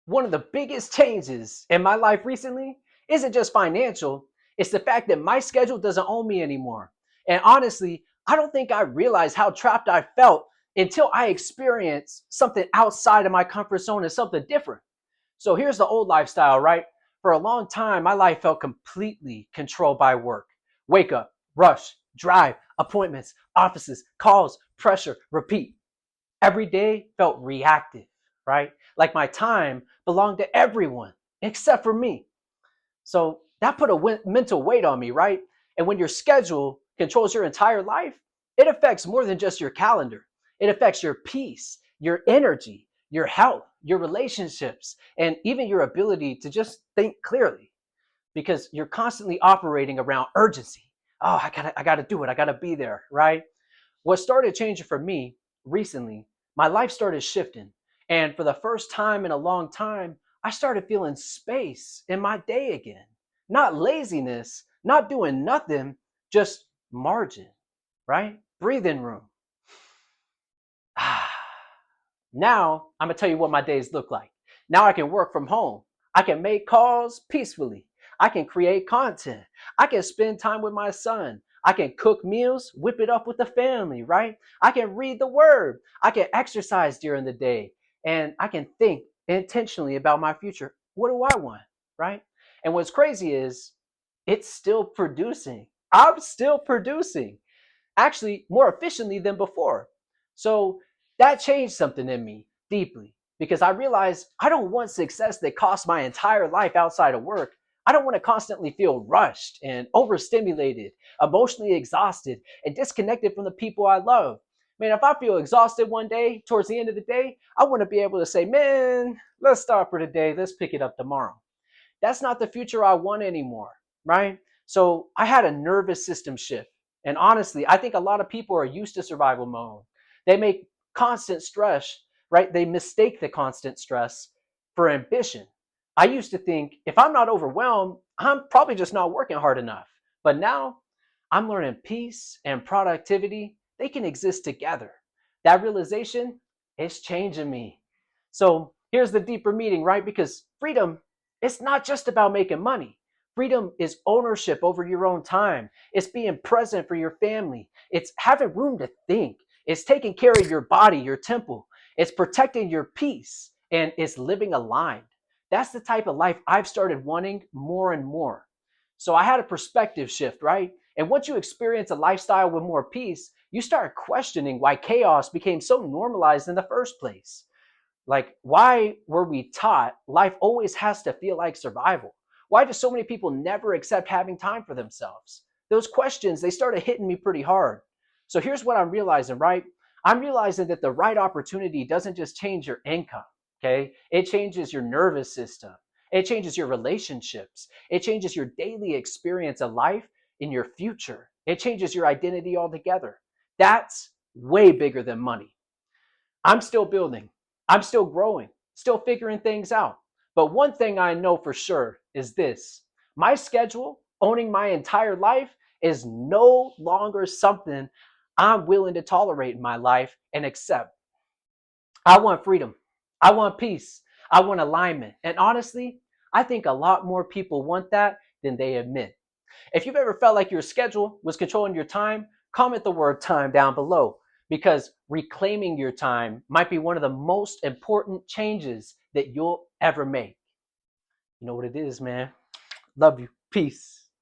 one of the biggest changes in my life recently isn't just financial, it's the fact that my schedule doesn't own me anymore. And honestly, I don't think I realized how trapped I felt until I experienced something outside of my comfort zone and something different. So here's the old lifestyle, right? For a long time, my life felt completely controlled by work. Wake up, rush, drive, appointments, offices, calls, pressure, repeat. Every day felt reactive, right? Like my time belonged to everyone except for me. So that put a mental weight on me, right? And when your schedule controls your entire life, it affects more than just your calendar. It affects your peace, your energy, your health, your relationships, and even your ability to just think clearly because you're constantly operating around urgency. Oh, I gotta do it. I gotta be there, right? What started changing for me recently, my life started shifting. And for the first time in a long time, I started feeling space in my day again. Not laziness, not doing nothing, just margin, right? Breathing room. Now, I'm going to tell you what my days look like. Now I can work from home. I can make calls peacefully. I can create content. I can spend time with my son. I can cook meals, whip it up with the family, right? I can read the word. I can exercise during the day. And I can think intentionally about my future. What do I want, right? And what's crazy is it's still producing. I'm still producing actually more efficiently than before. So that changed something in me deeply because I realized I don't want success that costs my entire life outside of work. I don't want to constantly feel rushed and overstimulated, emotionally exhausted, and disconnected from the people I love. Man, if I feel exhausted one day, towards the end of the day, I want to be able to say, man, let's stop for today. Let's pick it up tomorrow. That's not the future I want anymore, right? So I had a nervous system shift. And honestly, I think a lot of people are used to survival mode. They make constant stress, right? They mistake the constant stress for ambition. I used to think if I'm not overwhelmed, I'm probably just not working hard enough. But now I'm learning peace and productivity, they can exist together. That realization is changing me. So here's the deeper meaning, right? Because freedom, it's not just about making money. Freedom is ownership over your own time. It's being present for your family. It's having room to think. It's taking care of your body, your temple. It's protecting your peace and it's living aligned. That's the type of life I've started wanting more and more. So I had a perspective shift, right? And once you experience a lifestyle with more peace, you start questioning why chaos became so normalized in the first place. Like, why were we taught life always has to feel like survival? Why do so many people never accept having time for themselves? Those questions, they started hitting me pretty hard. So here's what I'm realizing, right? I'm realizing that the right opportunity doesn't just change your income, okay? It changes your nervous system. It changes your relationships. It changes your daily experience of life in your future. It changes your identity altogether. That's way bigger than money. I'm still building. I'm still growing, still figuring things out. But one thing I know for sure is this: my schedule, owning my entire life, is no longer something I'm willing to tolerate in my life and accept. I want freedom. I want peace. I want alignment. And honestly, I think a lot more people want that than they admit. If you've ever felt like your schedule was controlling your time, comment the word time down below because reclaiming your time might be one of the most important changes that you'll ever make. You know what it is, man. Love you. Peace.